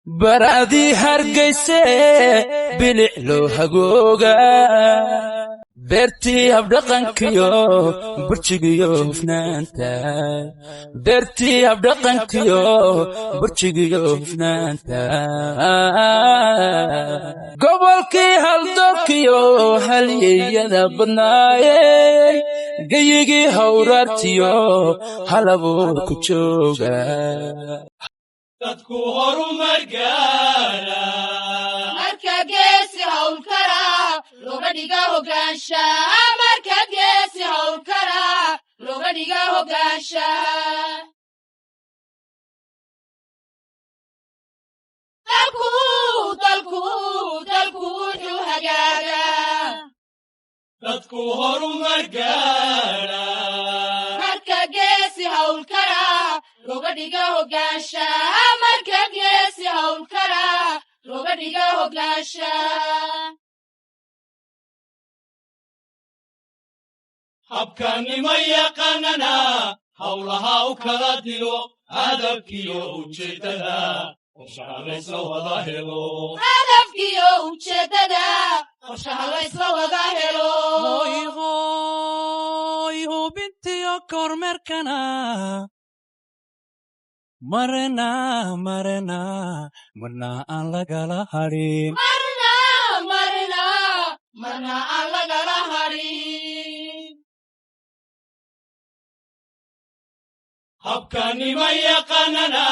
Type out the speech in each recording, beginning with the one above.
برادي هرقيسي بلعلو هقوقا برتي أبدقنكيو برشيقيو فنانتا برتي أبدقنكيو برشيقيو فنانتا قبلكي هالدوكيو هالييدا بنايي قيقي هورارتيو هلابو كجوغا dadku horumar gaara marka geesi hawl kara looga dhiga hogaansha marka geesi hawl kara looga dhiga hogaansha dalku wuxuu hagaaga dadku horumar gaara marka geesi hawl kara looga dhiga hogaansha marka geesi hawl kara looga dhiga hogaansha habkaanima yaqaanana hawlaha u kala dilo hadafkiyo ujeedada qorshaha laysla wada helo hadafkiyo ujeedada qorshaha laysla wada helo hoy hubintiyo kormeerkana marna aan lagala hadhin marna aan lagala hadhin habkaanima yaqaanana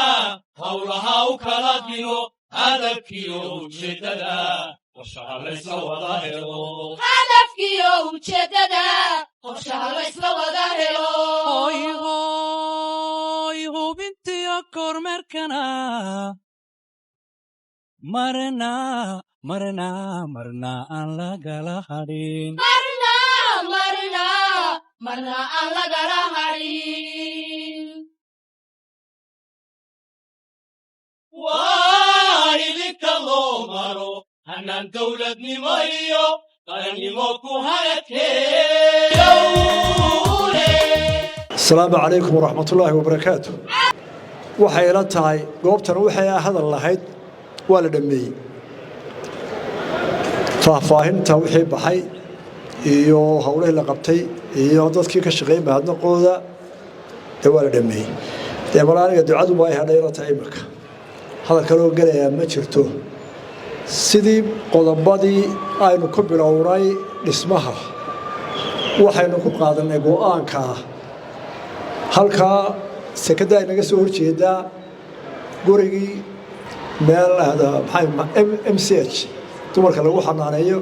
hawlaha u kala dilo hadafkiyo ujeedada qorshaha laysla wada helo hadafkiyo ujeedada qorshaha laysla wada helo hoy hubintiyo kormeerkana marna aan lagala hadhin marna aan lagala hadhin waa idinka loo maro hanaan dowladnimo iyo qarannimo ku hanakeeyo السلام عليكم ورحمة الله وبركاته waxay ila tahay goobtan waxay hadal lahayd waa la dhameeyay faahfaahinta wixii baxay iyo hawlaha la qabtay iyo dadkii ka shaqeeyay mahadnaqooda waa la dhameeyay walaaliga ducadu waa ay hadhay ila tahay marka hadalka loo galaya ma jirto sidii qodobadii aynu ku bilownay dhismaha waxaynu ku qaadanay go'aanka halkaa sekada inaga soo horjeedaa gurigii meel MCH dumarka lagu xanaaneeyo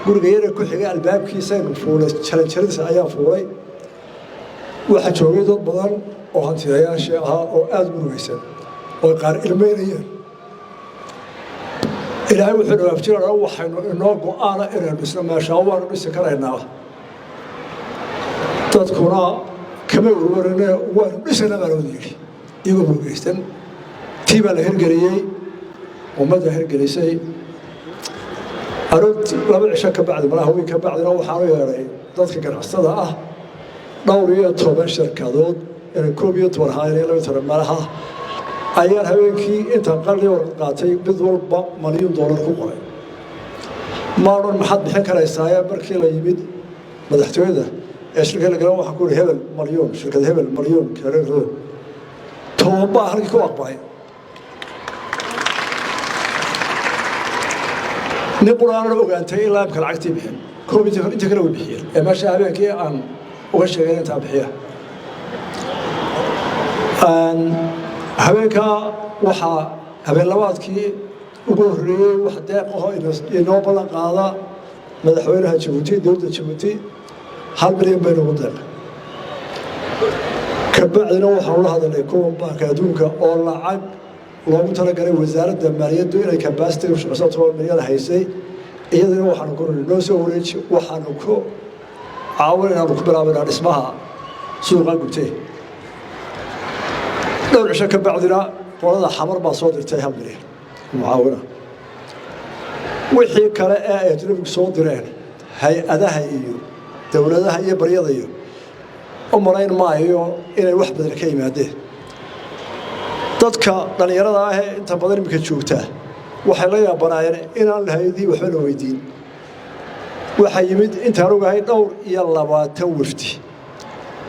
guriga yara ku xigay albaabkiisa inuu fuulay jaranjaradiisa ayaa fuulay waxaa joogay dad badan oo hantidayaashii ahaa oo aada u murugaysan oo qaar ilmeynayeen ilaahay wuxuu dhawaafjirana waxaynu inoo go'aana inaynu dhisno meeshaa waanu dhisi karaynaa dadkuna kama warwarane waanu dhisana baa looda yidhi iyagoo murugaysan tii baa la hirgeliyey ummadda hirgelisay arood 2 cisho ka bacdi malaha wiil ka bacdina waxaanu yeedhay dadka ganacsatada ah dhowr iyo 10 shirkadood inay 11 haayeen 12 malaha ayaan habeenkii intaan qalli warqad qaatay mid walba $1 milyan ku qoray maadan maxad bixin karaysaa markii la yimid madaxtooyada shirkadda garan waxa ku hebel milyan shirkad hebel milyan kareero tooba halkii ku aqbay niquraan ogaantay ilaa imka lacagtii bixin koobita inta kale way bixiyeen ee meesha habeenkii aan uga sheegay inta bixiya habeenka waxa habeen labaadkii ugu horeeyay wax deeqaho inoo ballan qaada madaxweynaha Djibouti dowladda Djibouti $1 milyan baynu ugu deeqay kabacdina waxaan la hadalnay kuwa baanka adduunka oo lacag loogu talagalay wasaaradda maaliyadda inay capacity u shaqeyso $10 milyan haysay iyadana waxaan ku noo soo wareeji waxaan ku caawinaynaa ku bilaabnaa dhismaha suuqa gubtay dhowr cisho ka bacdina qolada xamar baa soo dirtay $1 milyan mucaawina wixii kale ee ay ajnabigu soo direen hay-adaha iyo dowladaha iyo baryada iyo u malayn maayo inay wax badan ka yimaadeen dadka dhalinyarada ah ee inta badan imika joogta waxay la yaabanaayeen inaan lahaydii waxba la weydiin waxa yimid intaan ogahay dhowr iyo 20 wafdi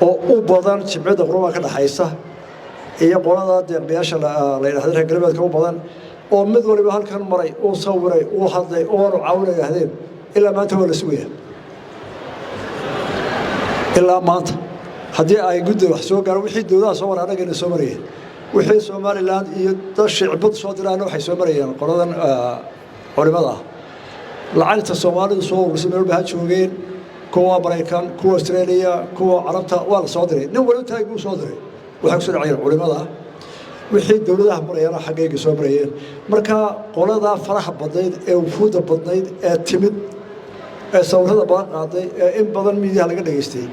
oo u badan jimcida quruba ka dhaxaysa iyo qolada deeqbiyaasha la yiraahdo reer galbeedka u badan oo mid waliba halkan maray oo sawiray oo hadlay oo caawinayahdeen ilaa maanta wala sugaya ilaa maanta haddii ay guddi wax soo gaaro wixii dowladda soo war anaga soo marayeen wixii Soomaaliland iyo dad shicibad soo diraan waxay soo marayeen qoladan culimada lacagta Soomaalidu soo urursay meel baa joogeen kuwa Mareykan kuwa Australia kuwa Carabta waa la soo diray nin wali taag uu soo diray waxa soo dhacay culimada wixii dowladaha marayana xageega soo marayeen marka qolada faraha badnayd ee wufuuda badnayd ee timid ee sawirada badan qaaday ee in badan miidiyaha laga dhageystay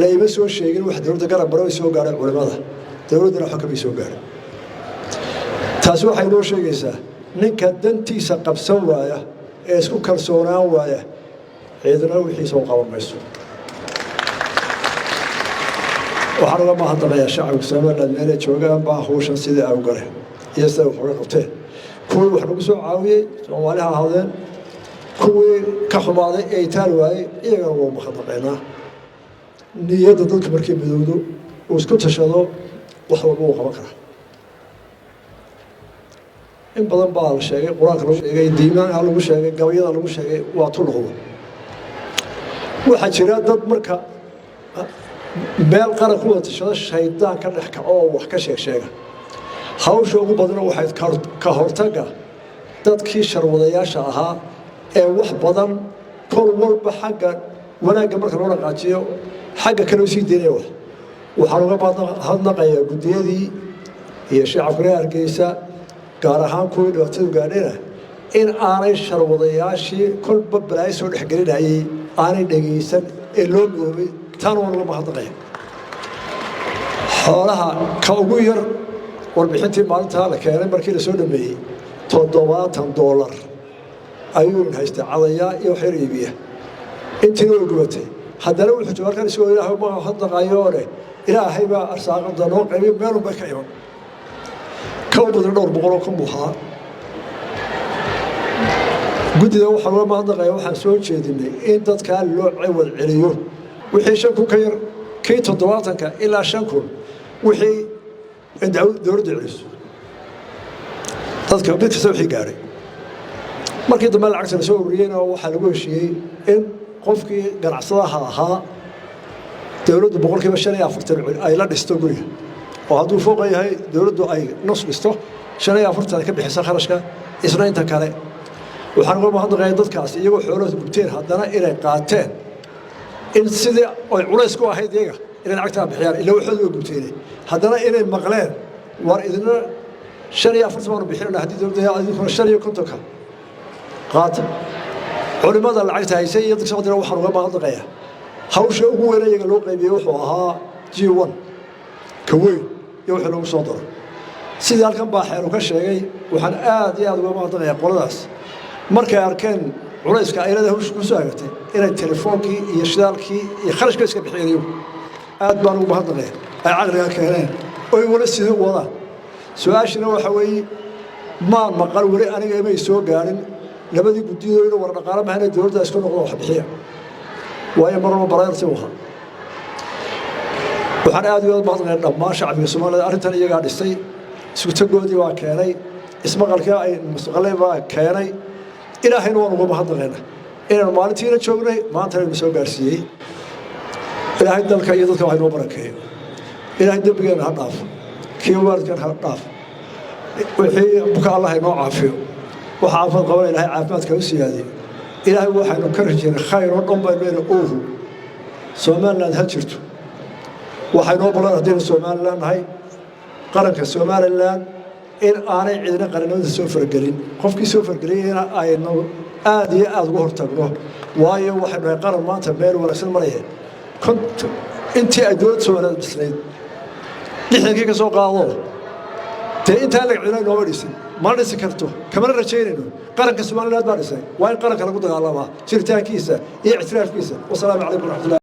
layma soo sheegin wax dowladda garab baro soo gaaray culimada dowladda xukumi soo gaaray taas waxay noo sheegaysaa ninka dantiisa qabsan waaya ee isku kalsoonaan waaya ciidana wixii soo qaban mayso waxaan uga mahadnaqayaa shacabka Soomaaliland meel joogaan baa hawshan sidii ay u galeen iyo sida wax uga qabteen kuwii wax lagu soo caawiyey Soomaaliha ahaadeen kuwii ka xumaaday ee taal waayey iyaga waa mahadnaqaynaa niyadda dadka markii midowdo oo isku tashado wax walba uu qaban karaa in badan baa la sheegay quraanka lagu sheegay diimaanka lagu sheegay gabayada lagu sheegay waa tulqodo waxa jira dad marka beel qaran ku tashada shaydaan ka dhex kaco oo wax ka sheega hawsha ugu badan waxay ka hortaga dadkii sharwadayaasha ahaa ee wax badan kol walba xagga wanaagga marka loo raqaajiyo xagga kale u sii diinay waxaan uga mahadnaqayaa guddiyadii iyo shacabka Hargeysa gaar ahaan kuwii dhawaatada gaadhayna in aanay sharwadayaashii kolba balaay soo dhexgelinayay aanay dhageysan ee loo midoobay tan uga mahadnaqaya xoolaha ka ugu yar warbixintii maalinta la keenay markii la soo dhameeyay $70 ayuu haystay cadaya iyo xir iibiya intii loo gubatay haddana wuxuu jawaarkan soo ilaahay ma hadnaqayo ilaahay baa arsaaqada noo qaybay meel ba ka iman ka badan dhowr boqol oo kun buuxaa guddida waxa loo mahadnaqayaa waxaan soo jeedinay in dadka loo ciwad celiyo wixii 5 ka yar kii 70 ilaa 5 wixii dowladda celiso dadka mid kasta wixii gaaray markii dambe lacagta soo ururiyayna waxa lagu heshiiyey in qofkii ganacsadaha ahaa dowladdu boqolkiiba 45 ay la dhisto guriga oo hadduu fooq yahay dowladdu ay nus dhisto 45 ka bixisa kharashka isna inta kale waxaan uga mahadnaqayaa dadkaas iyagoo xoolo gubteen haddana inay qaateen in sidii ay culays ku ahayd iyaga inay lacagta bixiyaan ilaa waxooda uga gubteen haddana inay maqleen war idina 45 baan bixinaa haddii dowladda ay 50 ka qaata culimada lacagta haysay iyo dadka soo waxaan uga mahadnaqayaa hawsha ugu weyn iyaga loo qaybiyay wuxuu ahaa G1 ka weyn iyo waxa lagu soo daro sidii halkan baa xeeru ka sheegay waxaan aad iyo aad uga mahadnaqayaa qoladaas markay arkeen culayska ay leedahay hawsha ku soo hagtay inay telefoonkii iyo shidaalkii iyo kharashka iska bixiyeen aad baan ugu mahadnaqayaa ay caqliga keeneen oo ay wala sidoo wadaan su'aashina waxa weeye ma maqal wali aniga imay soo gaarin labadii guddiyo inuu war dhaqaale mahana dowladda isku noqdo wax bixiya waayo marba baraarti waxa waxaan aad uga mahadnaqayaa dhammaan shacabka Soomaaliyeed arrintan iyaga dhistay isku tagoodii waa keenay ismaqalkii ay mustaqbalay baa keenay ilaahayna waan uga mahadnaqaynaa inaan maalintiina joognay maanta aynu soo gaarsiiyey ilaahay dalka iyo dadka waxay noo barakeeyo ilaahay dambigeena ha dhaaf kii waalidkan ha dhaaf wixii buka Allah inoo caafiyo waxa aafad qaban ilaahay caafimaadka u siyaadiyo ilaahay waxaanu ka rajaynaa khayr oo dhan baynu oohu Soomaaliland ha jirto waxay noo balan hadii Soomaaliland nahay qaranka Soomaaliland in aanay ciidana qaranimada soo fargelin qofkii soo fargeliyayna aynu aad iyo aad uga hortagno waayo waxay nahay qaran maanta meel wanaagsan maraya intii ay dowladda Soomaaliyeed bisleed dhixirkii ka soo qaado tee inta la ciidan noo wadisay ma dhisi karto kamana rajaynayno qaranka Soomaaliland baa dhisay waa in qaranka lagu dagaalamaa jiritaankiisa iyo ictiraafkiisa wassalaamu calaykum wa rahmatullahi